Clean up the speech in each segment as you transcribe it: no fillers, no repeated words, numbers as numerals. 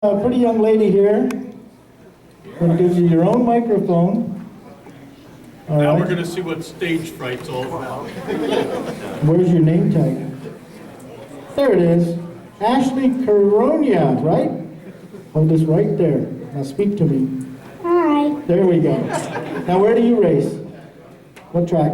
A pretty young lady here. Going to give you your own microphone. All now right. we're going to see what stage fright's all about. Where's your name tag? There it is. Ashley Caronia, right? Hold this right there. Now speak to me. Hi. There we go. Now where do you race? What track?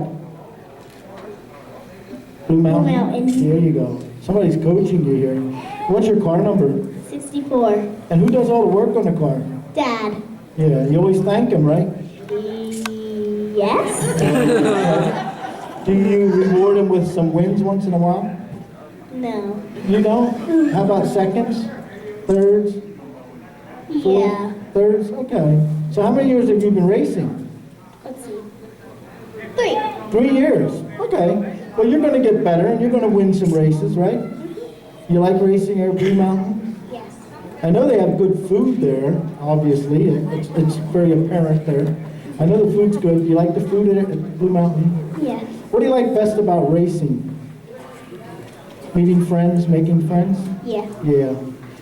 Blue Mountain? Blue Mountain. There you go. Somebody's coaching you here. What's your car number? 64. And who does all the work on the car? Dad. Yeah, you always thank him, right? Yes. Do you reward him with some wins once in a while? No. You don't? How about seconds? Thirds? Yeah. Thirds? Okay. So how many years have you been racing? Let's see. 3. 3 years. Okay. Well, you're going to get better and you're going to win some races, right? You like racing at Blue Mountain? Yes. I know they have good food there, obviously. It's very apparent there. I know the food's good. You like the food at Blue Mountain? Yes. What do you like best about racing? Meeting friends, making friends? Yeah. Yeah.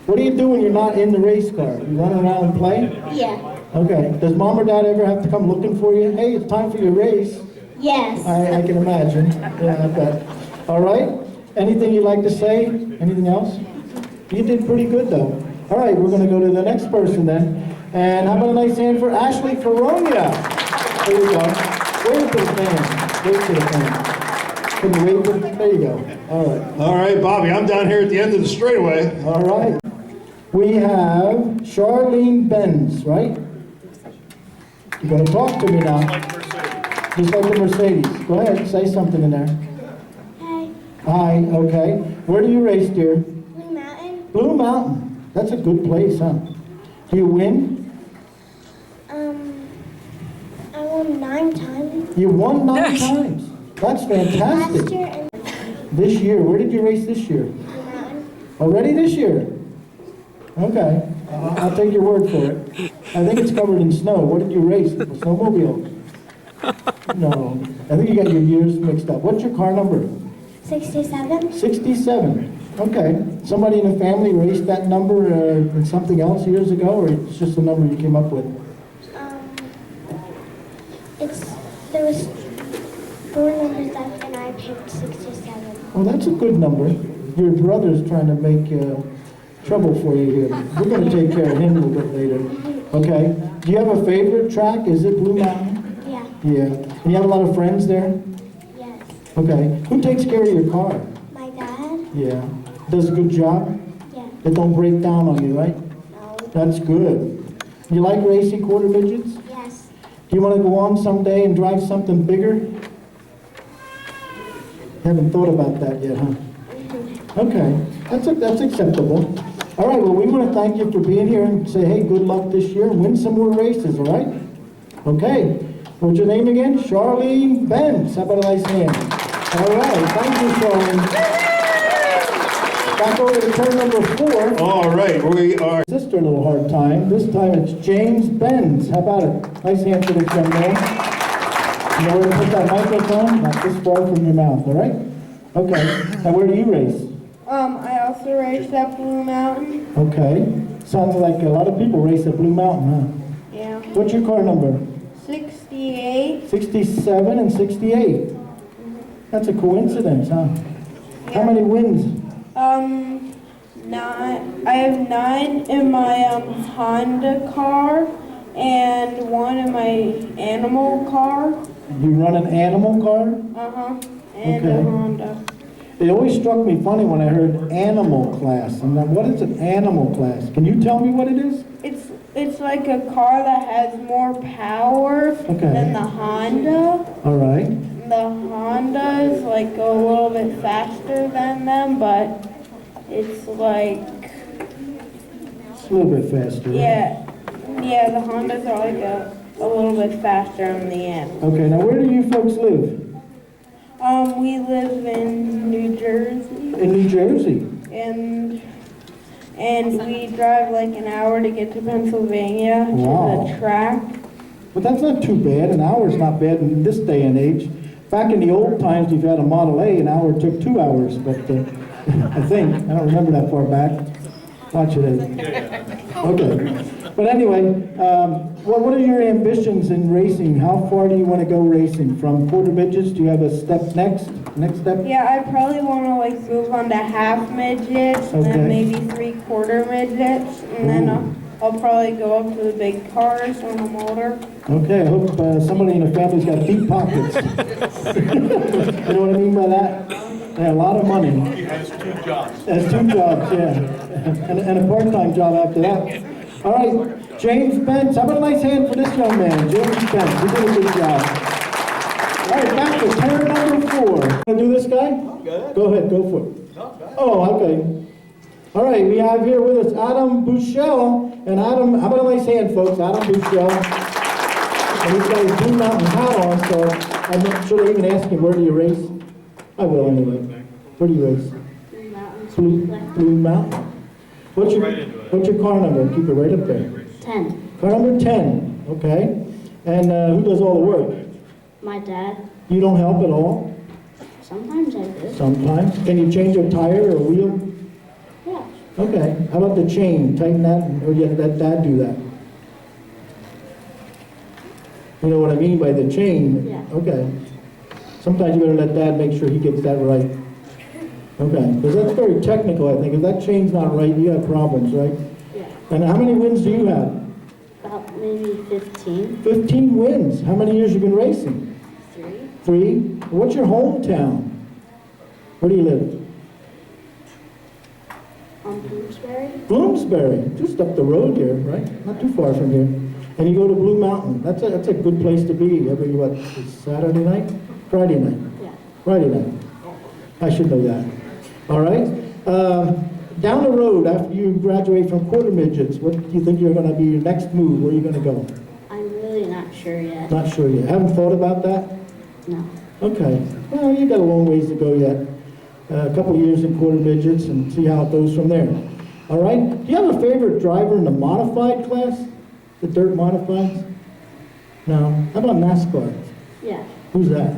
What do you do when you're not in the race car? You run around and play? Yeah. Okay. Does mom or dad ever have to come looking for you? Hey, it's time for your race. Yes. I can imagine. Yeah, I bet. All right. Anything you'd like to say? Anything else? You did pretty good, though. All right, we're going to go to the next person then. And how about a nice hand for Ashley Caronia? There you go. Wave to the fans. Wave to the fans. Can you wave to the... There you go. All right. All right, Bobby, I'm down here at the end of the straightaway. All right. We have Charlene Benz, right? You're going to talk to me now. Like Mercedes. Just like the Mercedes. Go ahead, say something in there. Hi. Hi, okay. Where do you race, dear? Blue Mountain. Blue Mountain. That's a good place, huh? Do you win? I won 9 times. You won 9 times. That's fantastic. Last year and This year, where did you race this year? Blue Mountain. Already this year? Okay. I'll take your word for it. I think it's covered in snow. What did you race? A snowmobile? No. I think you got your years mixed up. What's your car number? 67. 67. Okay. Somebody in the family raced that number in something else years ago, or it's just a number you came up with? There was 4 numbers left and I picked 67. Well, that's a good number. Your brother's trying to make trouble for you here. We're going to take care of him a little bit later. Okay. Do you have a favorite track? Is it Blue Mountain? Yeah. Yeah. And you have a lot of friends there? Yes. Okay. Who takes care of your car? My dad? Yeah. Does a good job? Yeah. It don't break down on you, right? No. That's good. You like racing quarter midgets? Yes. Do you want to go on someday and drive something bigger? Haven't thought about that yet, huh? Okay, that's acceptable. All right, well, we want to thank you for being here and say, hey, good luck this year and win some more races, all right? Okay, what's your name again? Charlene Benz. How about a nice hand? All right, thank you, Charlene. Back over to turn number 4. All right, we are... Sister a little hard time. This time it's James Benz. How about it? Nice hand for this young man. You know where to put that microphone? Not this far from your mouth, all right? Okay. Now where do you race? I also raced at Blue Mountain. Okay. Sounds like a lot of people race at Blue Mountain, huh? Yeah. What's your car number? 68. 67 and 68. That's a coincidence, huh? How many wins? 9. I have 9 in my Honda car and 1 in my animal car. You run an animal car? And Okay. a Honda. It always struck me funny when I heard animal class. And what is an animal class? Can you tell me what it is? It's like a car that has more power than the Honda. All right. The Honda is like a little bit faster than them, but it's like, It's a little bit faster. Right? yeah, the Hondas are like a little bit faster in the end. Okay, now where do you folks live? We live in New Jersey, In New Jersey. and we drive like an hour to get to Pennsylvania to the track. But that's not too bad. An hour's not bad in this day and age. Back in the old times, if you had a Model A, an hour took 2 hours. But I think, I don't remember that far back. Watch it. Okay. But anyway, what are your ambitions in racing? How far do you want to go racing? From quarter midgets, do you have a step next step? Yeah, I probably want to like move on to half midgets, and Okay. then maybe 3/4 midgets, and then I'll probably go up to the big cars when I'm older. Okay, I hope somebody in the family's got deep pockets. You know what I mean by that? They have a lot of money. He has 2 jobs. Has 2 jobs, yeah, and a part-time job after that. All right, James Spence, how about a nice hand for this young man, James Spence, he did a good job. All right, back to turn number 4. Want to do this guy? Go ahead, go for it. Oh, okay. All right, we have here with us Adam Bushell, and Adam, how about a nice hand, folks, Adam Bushell. And he's got his Blue Mountain hat on, so I'm not sure they even ask him, where do you race? I will anyway. Where do you race? Blue Mountain. What's your car number? Keep it right up there. 10. Car number 10, okay. And who does all the work? My dad. You don't help at all? Sometimes I do. Sometimes. Can you change a tire or a wheel? Yeah. Okay. How about the chain? Tighten that, or you let Dad do that? You know what I mean by the chain? Yeah. Okay. Sometimes you better let Dad make sure he gets that right. Okay, because that's very technical, I think. If that chain's not right, you have problems, right? Yeah. And how many wins do you have? About maybe 15. 15 wins. How many years you been racing? 3. 3? What's your hometown? Where do you live? On Bloomsbury. Bloomsbury, just up the road here, right? Not too far from here. And you go to Blue Mountain. That's a good place to be. Every, what, Saturday night? Friday night? Yeah. Friday night. I should know that. All right. Down the road, after you graduate from quarter midgets, what do you think you're going to be your next move? Where are you going to go? I'm really not sure yet. Not sure yet. Haven't thought about that? No. Okay. Well, you got a long ways to go yet. A couple of years in quarter midgets and see how it goes from there. All right. Do you have a favorite driver in the modified class? The dirt modifieds? No. How about NASCAR? Yeah. Who's that?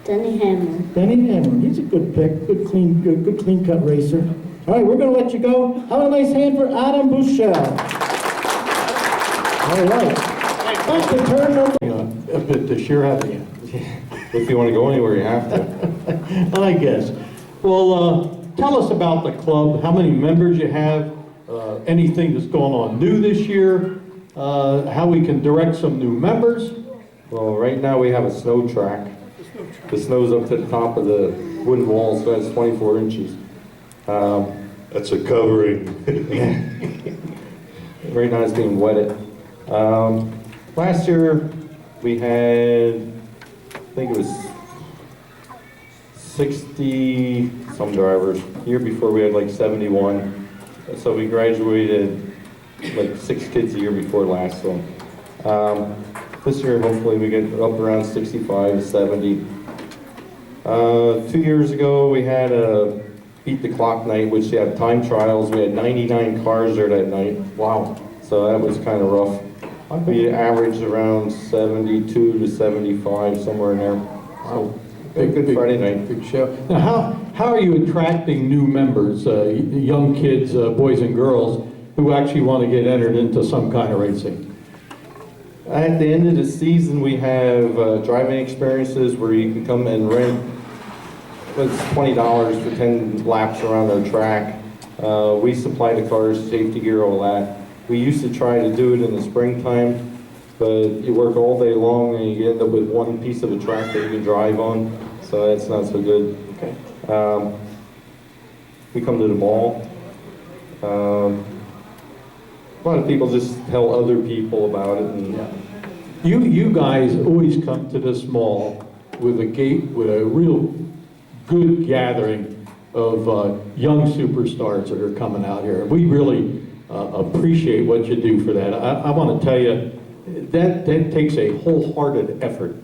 Denny Hamlin. Danny Hamlin. He's a good pick. Good clean cut racer. All right, we're going to let you go. How about a nice hand for Adam Bushell? All right. Back to turn number. A bit this year, haven't you? If you want to go anywhere, you have to. I guess. Well, tell us about the club, how many members you have, anything that's going on new this year, how we can direct some new members. Well, right now we have a snow track. The snow's up to the top of the wooden walls, so that's 24 inches. That's a covering. Right now it's being wetted. Last year we had, I think it was 60 some drivers. The year before we had like 71. So we graduated like 6 kids the year before last. So this year hopefully we get up around 65, 70. 2 years ago we had a beat the clock night, which they had time trials. We had 99 cars there that night. Wow. So that was kind of rough. We averaged around 72 to 75, somewhere in there. So good Friday night. Good show. Now, how are you attracting new members, young kids, boys and girls, who actually want to get entered into some kind of racing? At the end of the season, we have driving experiences where you can come and rent. It's $20 for 10 laps around our track. We supply the cars, safety gear, all that. We used to try to do it in the springtime, but you work all day long and you end up with one piece of a track that you can drive on, so that's not so good. Okay. We come to the mall. A lot of people just tell other people about it. And You guys always come to this mall with a real good gathering of young superstars that are coming out here. We really appreciate what you do for that. I want to tell you, that takes a wholehearted effort,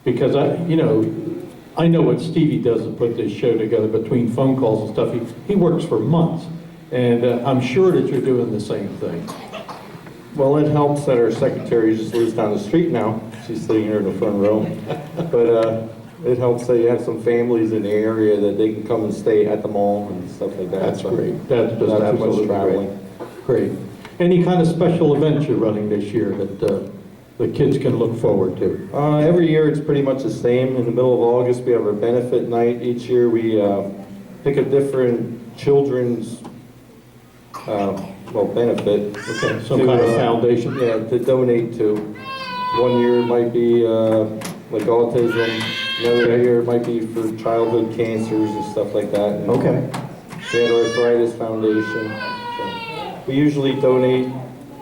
because I know what Stevie does to put this show together between phone calls and stuff. He works for months, and I'm sure that you're doing the same thing. well, it helps that our secretary just lives down the street now. She's sitting here in the front row. But it helps that you have some families in the area that they can come and stay at the mall and stuff like that. That's So great. That's just not too absolutely much traveling. Great. Any kind of special events you're running this year that the kids can look forward to? Every year it's pretty much the same. In the middle of August, we have our benefit night. Each year we pick a different children's benefit. Okay, some kind of foundation? Yeah, to donate to. One year it might be like autism. Another year it might be for childhood cancers and stuff like that. And Okay. we had Arthritis Foundation. So we usually donate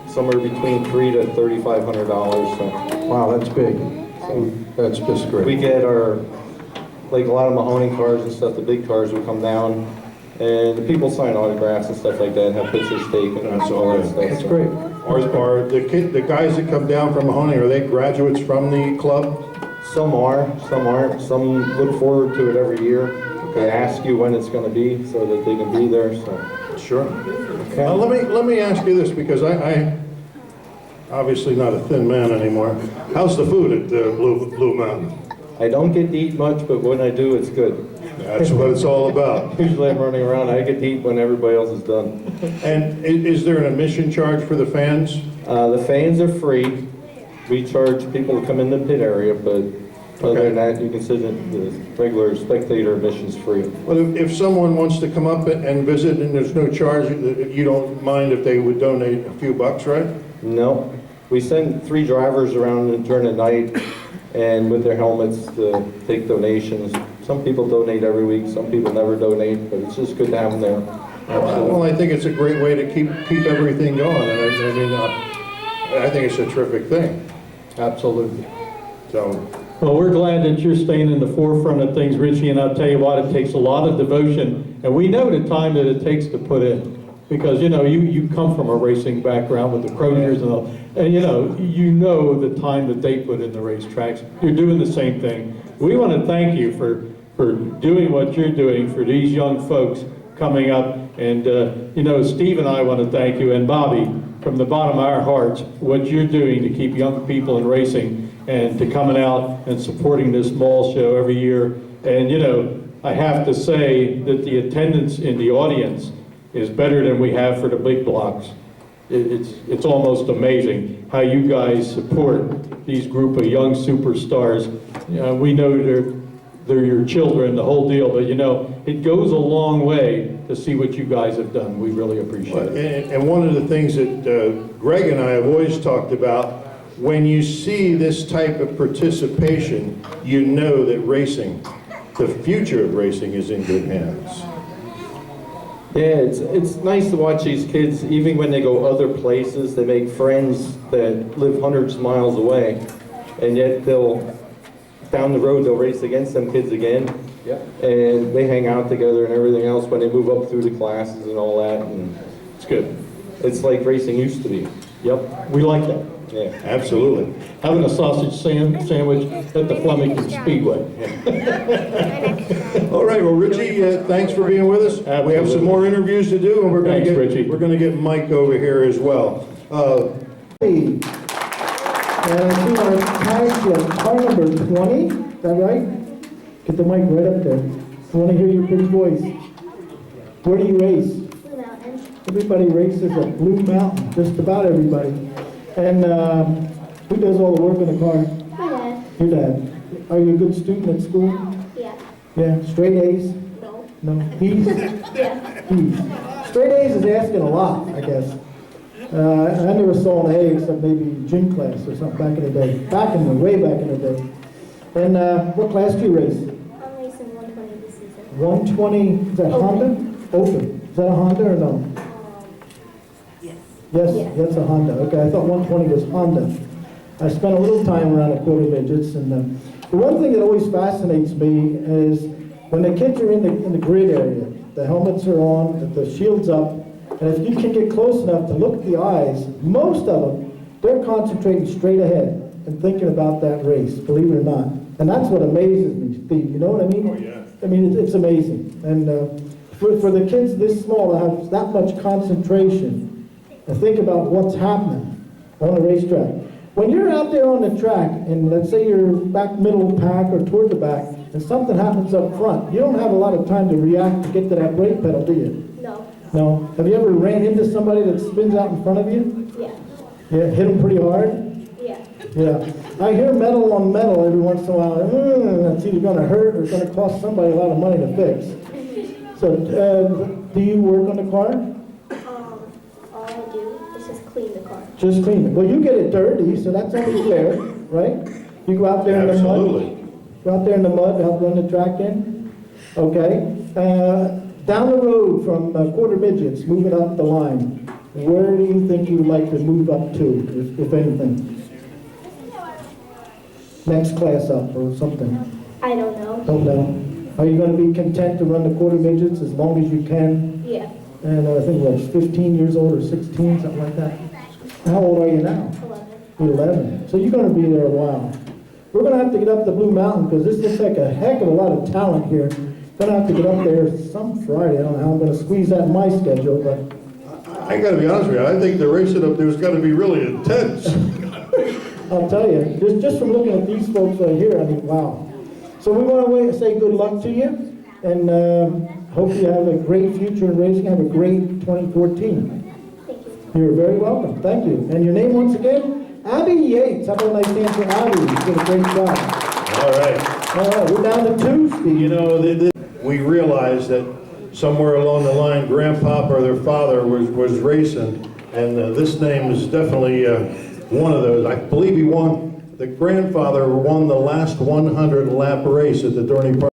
somewhere between $300 to $3,500. So Wow, that's big. That's just great. we get our, like a lot of Mahoney cars and stuff, the big cars will come down, and the people sign autographs and stuff like that, have pictures taken and all that stuff. That's great. Are the guys that come down from Mahoney, are they graduates from the club? Some are, some aren't. Some look forward to it every year. They ask you when it's going to be so that they can be there. So Sure. Now, let me ask you this, because I obviously not a thin man anymore. How's the food at Blue Mountain? I don't get to eat much, but when I do, it's good. That's what it's all about. Usually I'm running around. I get to eat when everybody else is done. And is there an admission charge for the fans? The fans are free. We charge people to come in the pit area, but other than that, you can sit in the regular spectator admission's free. Well, if someone wants to come up and visit and there's no charge, you don't mind if they would donate a few bucks, right? No. We send 3 drivers around during the night and with their helmets to take donations. Some people donate every week, some people never donate, but it's just good to have them there. Well, I think it's a great way to keep everything going, and I think it's a terrific thing. Absolutely. So, Well, we're glad that you're staying in the forefront of things, Richie, and I'll tell you what, it takes a lot of devotion, and we know the time that it takes to put in. Because, you know, you come from a racing background with the Croziers and all, and you know the time that they put in the racetracks. You're doing the same thing. We want to thank you for doing what you're doing for these young folks coming up. And, Steve and I want to thank you, and Bobby, from the bottom of our hearts, what you're doing to keep young people in racing and to coming out and supporting this mall show every year. And, I have to say that the attendance in the audience is better than we have for the big blocks. It's almost amazing how you guys support these group of young superstars. We know they're your children, the whole deal, but it goes a long way to see what you guys have done. We really appreciate it. and one of the things that Greg and I have always talked about, when you see this type of participation, you know that racing, the future of racing, is in good hands. Yeah, it's nice to watch these kids, even when they go other places, they make friends that live hundreds of miles away, and yet down the road, they'll race against them kids again. Yep. And they hang out together and everything else when they move up through the classes and all that, and It's good. it's like racing used to be. Yep, we like that. Yeah. Absolutely. Having a sausage sandwich at the Flemington Speedway. All right, well, Richie, thanks for being with us. We have some more interviews to do, and we're going Thanks, Richie. to get Mike over here as well. Hey, and I see our tag is car number 20, is that right? Get the mic right up there. I want to hear your pretty voice. Where do you race? Blue Mountain. Everybody races at Blue Mountain, just about everybody. And who does all the work in the car? My dad. Your dad. Are you a good student at school? Yeah. Yeah, straight A's? No. No, B's? Yeah. B's. Straight A's is asking a lot, I guess. I never saw an A except maybe gym class or something back in the day. Way back in the day. And what class do you race? I'm racing 120 this season. 120, is that Honda? Open. Is that a Honda or no? Yes, that's a Honda. Okay, I thought 120 was Honda. I spent a little time around the quarter midgets, and the one thing that always fascinates me is when the kids are in the grid area, the helmets are on, the shield's up, and if you can get close enough to look at the eyes, most of them, they're concentrating straight ahead and thinking about that race, believe it or not. And that's what amazes me, Steve, you know what I mean? Oh, yeah. I mean, it's amazing. And for the kids this small to have that much concentration and think about what's happening on the racetrack. When you're out there on the track, and let's say you're back middle of the pack or toward the back, and something happens up front, you don't have a lot of time to react to get to that brake pedal, do you? No. No? Have you ever ran into somebody that spins out in front of you? Yeah. Yeah, hit them pretty hard? Yeah. Yeah. I hear metal on metal every once in a while. That's either gonna hurt or it's gonna cost somebody a lot of money to fix. So, do you work on the car? All I do is just clean the car. Just clean it. Well, you get it dirty, so that's only fair, right? You go out there in the mud. Absolutely. Go out there in the mud, help run the track in. Okay. Down the road from quarter midgets, moving up the line, where do you think you would like to move up to, if anything? Next class up or something? I don't know. Don't know. Are you going to be content to run the quarter midgets as long as you can? Yeah. And I think what, 15 years old or 16, something like that? How old are you now? 11. 11. So you're going to be there a while. We're going to have to get up the Blue Mountain because this looks like a heck of a lot of talent here. Going to have to get up there some Friday. I don't know how I'm going to squeeze that in my schedule, but I gotta be honest with you, I think the racing up there's gotta be really intense. I'll tell you, just from looking at these folks right here, I mean, wow. So we want to say good luck to you and hope you have a great future in racing. Have a great 2014. Thank you. You're very welcome. Thank you. And your name once again? Abby Yates. How about a nice hand for Abby? You did a great job. All right. All right, we're down to two, Steve. You know, we realized that somewhere along the line, Grandpapa or their father was racing, and this name is definitely one of those. I believe the grandfather won the last 100 lap race at the Dorney Park.